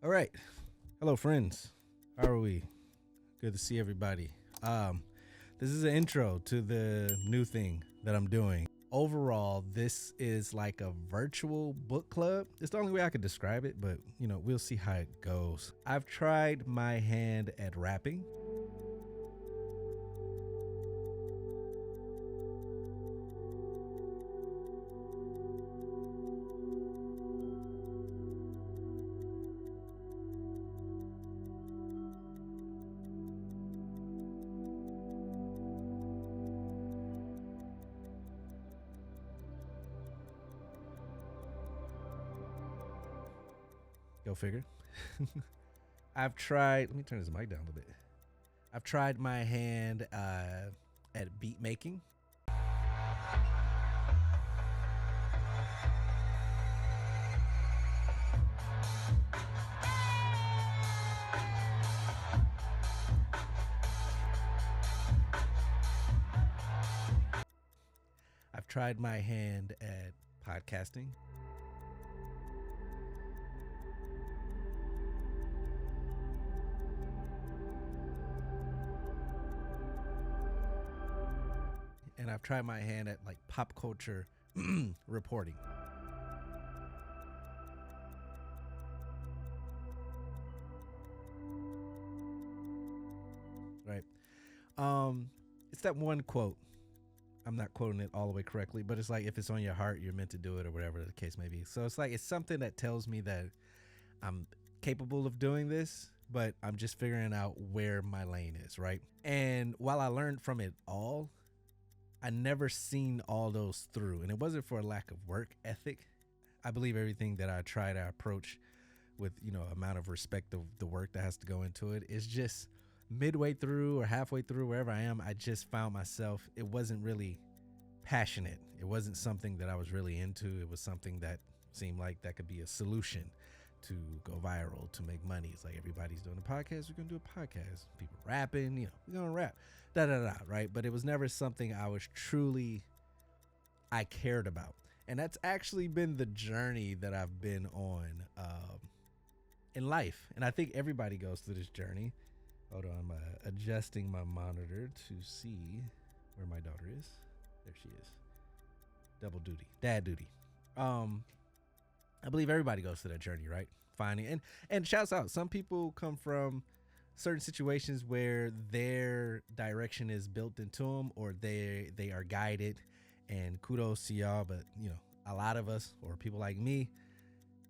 All right. Hello, friends. How are we? Good to see everybody. This is an intro to the new thing that I'm doing. Overall, this is like a virtual book club. It's the only way I could describe it, but we'll see how it goes. I've tried my hand at rapping. Go figure. I've tried. Let me turn this mic down a little bit. I've tried my hand at beat making. I've tried my hand at podcasting. And I've tried my hand at like pop culture reporting. Right. It's that one quote. I'm not quoting it all the way correctly, but it's like if it's on your heart, you're meant to do it, or whatever the case may be. So it's like it's something that tells me that I'm capable of doing this, but I'm just figuring out where my lane is, right? And while I learned from it all, I never seen all those through, and it wasn't for a lack of work ethic. I believe everything that I try to approach with amount of respect of the work that has to go into it is just midway through or halfway through, wherever I am, I just found myself, it wasn't really passionate. It wasn't something that I was really into. It was something that seemed like that could be a solution to go viral, to make money. It's like everybody's doing a podcast, we're gonna do a podcast. People rapping, we're gonna rap, right? But it was never something I cared about. And that's actually been the journey that I've been on in life. And I think everybody goes through this journey. Hold on, I'm adjusting my monitor to see where my daughter is. There she is. Double duty, dad duty. I believe everybody goes through that journey, right? Finding and shouts out. Some people come from certain situations where their direction is built into them, or they are guided. And kudos to y'all, but a lot of us, or people like me,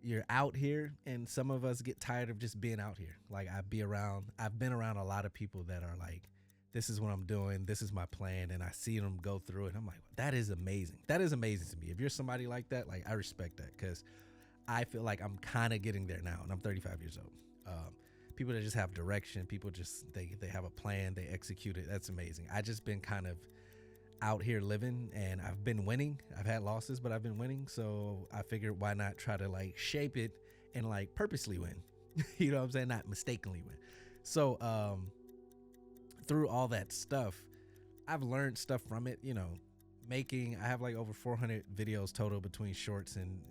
you're out here, and some of us get tired of just being out here. Like I've been around a lot of people that are like, this is what I'm doing, this is my plan, and I see them go through it. I'm like, that is amazing. That is amazing to me. If you're somebody like that, like I respect that, because I feel like I'm kind of getting there now, and I'm 35 years old. People that just have direction, people just they have a plan, they execute it. That's amazing. I just been kind of out here living, and I've been winning. I've had losses, but I've been winning. So I figured, why not try to like shape it and like purposely win? You know what I'm saying? Not mistakenly win. So through all that stuff, I've learned stuff from it. I have like over 400 videos total between shorts and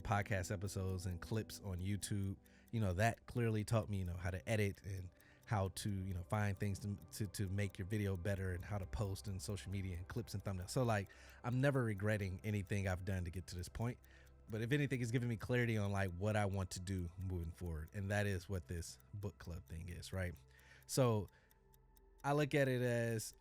podcast episodes and clips on YouTube. That clearly taught me how to edit and how to find things to make your video better, and how to post in social media and clips and thumbnails. So like I'm never regretting anything I've done to get to this point, but if anything, it's giving me clarity on like what I want to do moving forward, and that is what this book club thing is, right? So I look at it as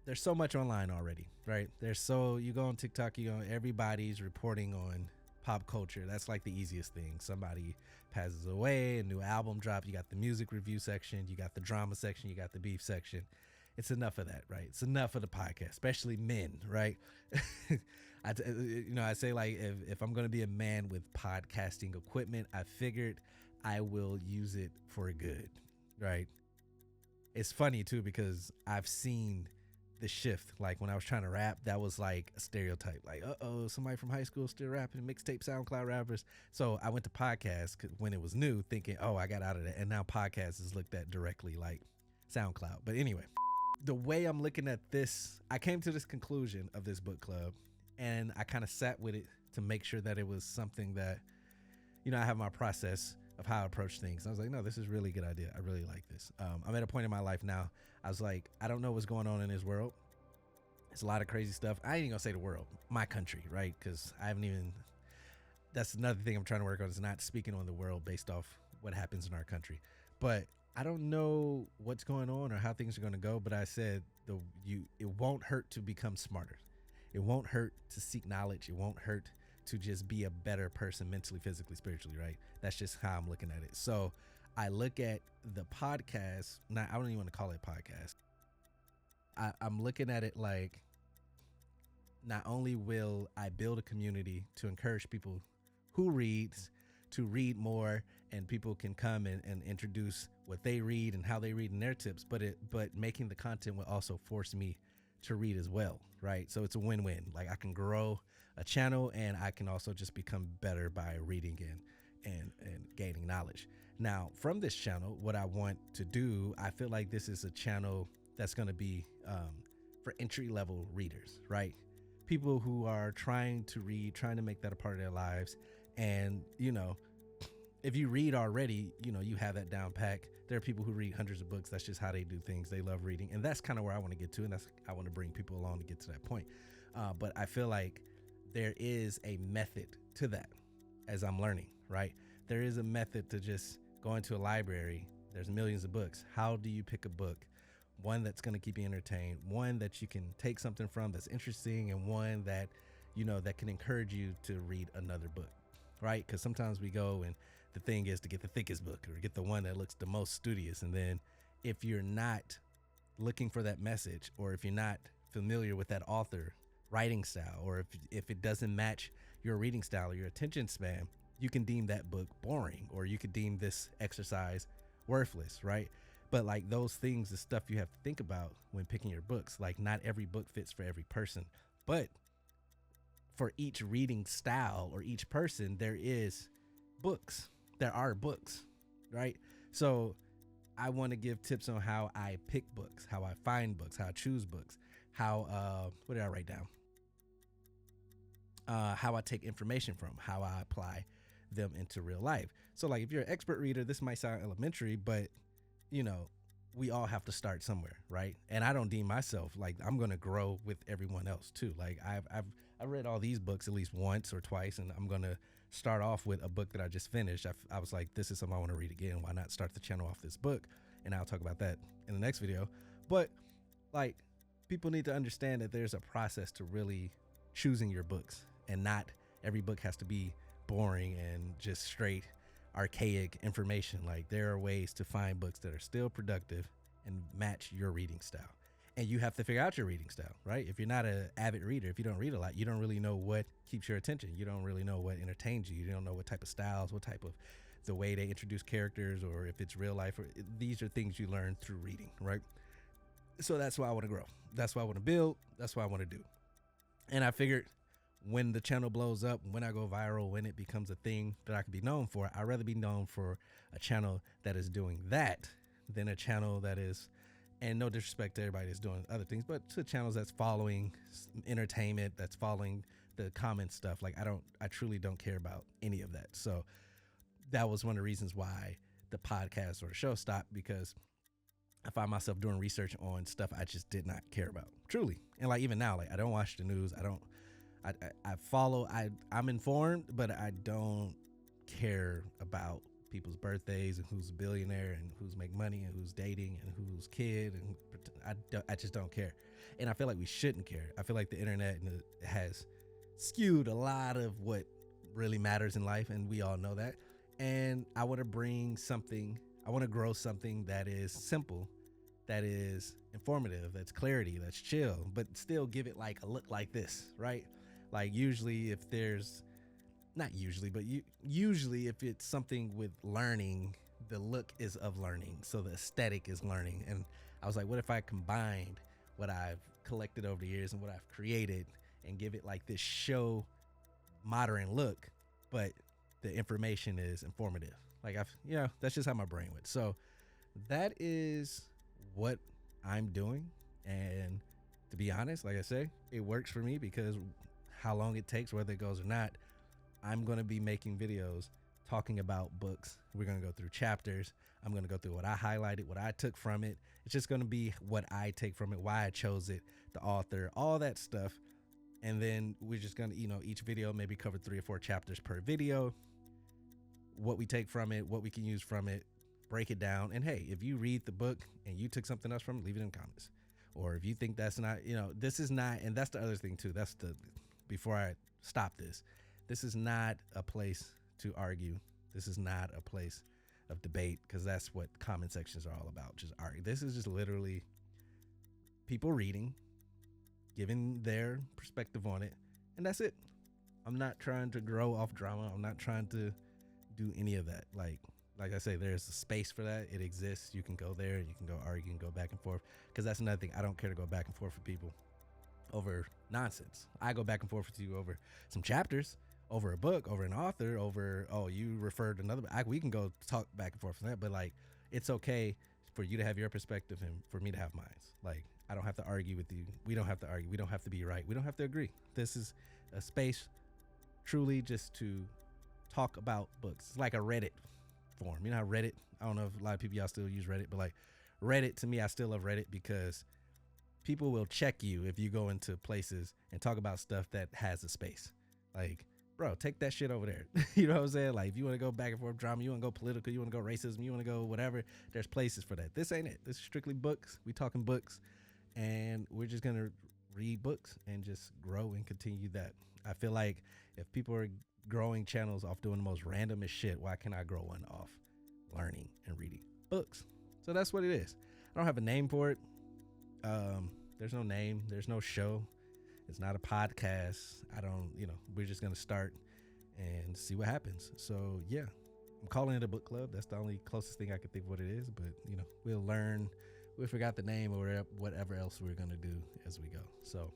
there's so much online already, right? You go on TikTok, everybody's reporting on pop culture. That's like the easiest thing. Somebody passes away, a new album drop, you got the music review section, you got the drama section, you got the beef section. It's enough of that, right? It's enough of the podcast, especially men, right? I say like if I'm going to be a man with podcasting equipment, I figured I will use it for good, right? It's funny too, because I've seen the shift. Like when I was trying to rap, that was like a stereotype. Like, somebody from high school still rapping, mixtape, SoundCloud rappers. So I went to podcasts when it was new, thinking, I got out of that. And now podcasts is looked at directly like SoundCloud. But anyway, the way I'm looking at this, I came to this conclusion of this book club, and I kind of sat with it to make sure that it was something that, I have my process of how I approach things. I was like, no, this is a really good idea. I really like this. I'm at a point in my life now. I was like, I don't know what's going on in this world. It's a lot of crazy stuff. I ain't even gonna say the world, my country, right? Because I haven't even. That's another thing I'm trying to work on, is not speaking on the world based off what happens in our country. But I don't know what's going on or how things are going to go. But I said it won't hurt to become smarter. It won't hurt to seek knowledge. It won't hurt to just be a better person mentally, physically, spiritually, right? That's just how I'm looking at it. So I look at the podcast. Now, I don't even want to call it podcast. I'm looking at it like, not only will I build a community to encourage people who reads to read more, and people can come and introduce what they read and how they read in their tips, but making the content will also force me to read as well, right? So it's a win-win. Like, I can grow a channel, and I can also just become better by reading and gaining knowledge. Now, from this channel, what I want to do, I feel like this is a channel that's going to be for entry-level readers, right? People who are trying to read, trying to make that a part of their lives. And, if you read already, you have that down pack. There are people who read hundreds of books. That's just how they do things. They love reading. And that's kind of where I want to get to. And I want to bring people along to get to that point. But I feel like there is a method to that as I'm learning, right? There is a method to just going to a library. There's millions of books. How do you pick a book? One that's going to keep you entertained, one that you can take something from that's interesting, and one that, that can encourage you to read another book, right? Because sometimes we go and the thing is to get the thickest book or get the one that looks the most studious. And then if you're not looking for that message, or if you're not familiar with that author writing style, or if it doesn't match your reading style or your attention span, you can deem that book boring, or you could deem this exercise worthless, right? But like, those things is stuff you have to think about when picking your books. Like, not every book fits for every person, but for each reading style or each person, there are books, right? So I want to give tips on how I pick books, how I find books, how I choose books, how, what did I write down? How I take information from, how I apply them into real life. So like, if you're an expert reader, this might sound elementary, but we all have to start somewhere, right? And I don't deem myself like I'm going to grow with everyone else too. Like, I've read all these books at least once or twice, and I'm going to start off with a book that I just finished. I was like, this is something I want to read again. Why not start the channel off this book? And I'll talk about that in the next video. But like, people need to understand that there's a process to really choosing your books, and not every book has to be boring and just straight archaic information. Like, there are ways to find books that are still productive and match your reading style. And you have to figure out your reading style, right? If you're not an avid reader, if you don't read a lot, you don't really know what keeps your attention. You don't really know what entertains you. You don't know what type of styles, what type of the way they introduce characters, or if it's real life. These are things you learn through reading, right? So that's why I want to grow. That's why I want to build. That's what I want to do. And I figured, when the channel blows up, when I go viral, when it becomes a thing that I can be known for, I'd rather be known for a channel that is doing that than a channel that is, and no disrespect to everybody that's doing other things, but to channels that's following entertainment, that's following the common stuff. Like, I truly don't care about any of that. So that was one of the reasons why the podcast or the show stopped, because I find myself doing research on stuff I just did not care about, truly. And like, even now, like, I don't watch the news. I follow, I'm informed, but I don't care about people's birthdays and who's a billionaire and who's make money and who's dating and who's kid, and I just don't care. And I feel like we shouldn't care. I feel like the internet has skewed a lot of what really matters in life, and we all know that. And I want to grow something that is simple, that is informative, that's clarity, that's chill, but still give it like a look like this, right? Like, usually if there's, not usually, but usually if it's something with learning, the look is of learning. So the aesthetic is learning. And I was like, what if I combined what I've collected over the years and what I've created and give it like this show modern look, but the information is informative. Like, that's just how my brain went. So that is what I'm doing. And to be honest, like I say, it works for me, because how long it takes, whether it goes or not, I'm going to be making videos talking about books. We're going to go through chapters. I'm going to go through what I highlighted, what I took from it. It's just going to be what I take from it, why I chose it, the author, all that stuff. And then we're just going to, each video maybe cover 3 or 4 chapters per video, what we take from it, what we can use from it, break it down. And hey, if you read the book and you took something else from it, leave it in the comments. Or if you think that's not, this is not, and that's the other thing too. Before I stop this is not a place to argue. This is not a place of debate, because that's what comment sections are all about. Just argue. This is just literally people reading, giving their perspective on it, and that's it. I'm not trying to grow off drama. I'm not trying to do any of that. Like I say, there's a space for that. It exists. You can go there and you can go argue and go back and forth, because that's another thing. I don't care to go back and forth with people over nonsense. I go back and forth with you over some chapters, over a book, over an author, over, you referred to another. We can go talk back and forth from that, but like, it's okay for you to have your perspective and for me to have mine. Like, I don't have to argue with you. We don't have to argue. We don't have to be right. We don't have to agree. This is a space truly just to talk about books. It's like a Reddit forum. You know how Reddit, I don't know if a lot of people y'all still use Reddit, but like Reddit, to me, I still love Reddit because people will check you if you go into places and talk about stuff that has a space. Like, bro, take that shit over there. You know what I'm saying? Like, if you want to go back and forth drama, you want to go political, you want to go racism, you want to go whatever, there's places for that. This ain't it. This is strictly books. We talking books, and we're just going to read books and just grow and continue that. I feel like if people are growing channels off doing the most randomest shit, why can't I grow one off learning and reading books? So that's what it is. I don't have a name for it. There's no name. There's no show. It's not a podcast. We're just going to start and see what happens. So yeah, I'm calling it a book club. That's the only closest thing I can think of what it is, but we'll learn. We forgot the name or whatever else we're going to do as we go. So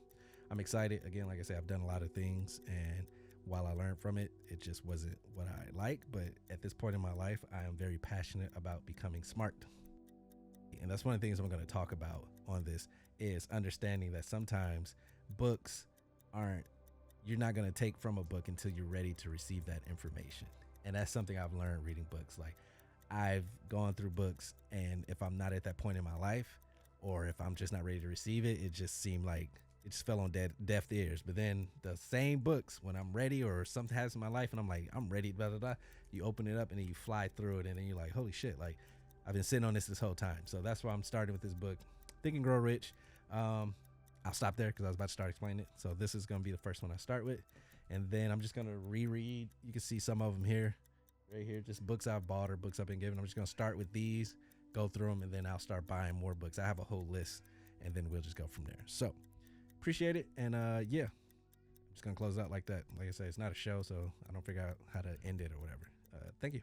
I'm excited. Again, like I said, I've done a lot of things, and while I learned from it, it just wasn't what I like. But at this point in my life, I am very passionate about becoming smart. And that's one of the things I'm going to talk about on this is understanding that sometimes books you're not going to take from a book until you're ready to receive that information. And that's something I've learned reading books. Like, I've gone through books, and if I'm not at that point in my life, or if I'm just not ready to receive it, it just seemed like it just fell on deaf ears. But then the same books, when I'm ready or something happens in my life and I'm like, I'm ready, blah, blah, blah, you open it up and then you fly through it, and then you're like, holy shit, like, I've been sitting on this whole time. So that's why I'm starting with this book, Think and Grow Rich. I'll stop there because I was about to start explaining it. So this is going to be the first one I start with. And then I'm just going to reread. You can see some of them here, right here, just books I've bought or books I've been given. I'm just going to start with these, go through them, and then I'll start buying more books. I have a whole list, and then we'll just go from there. So appreciate it. And yeah, I'm just going to close out like that. Like I say, it's not a show, so I don't figure out how to end it or whatever. Thank you.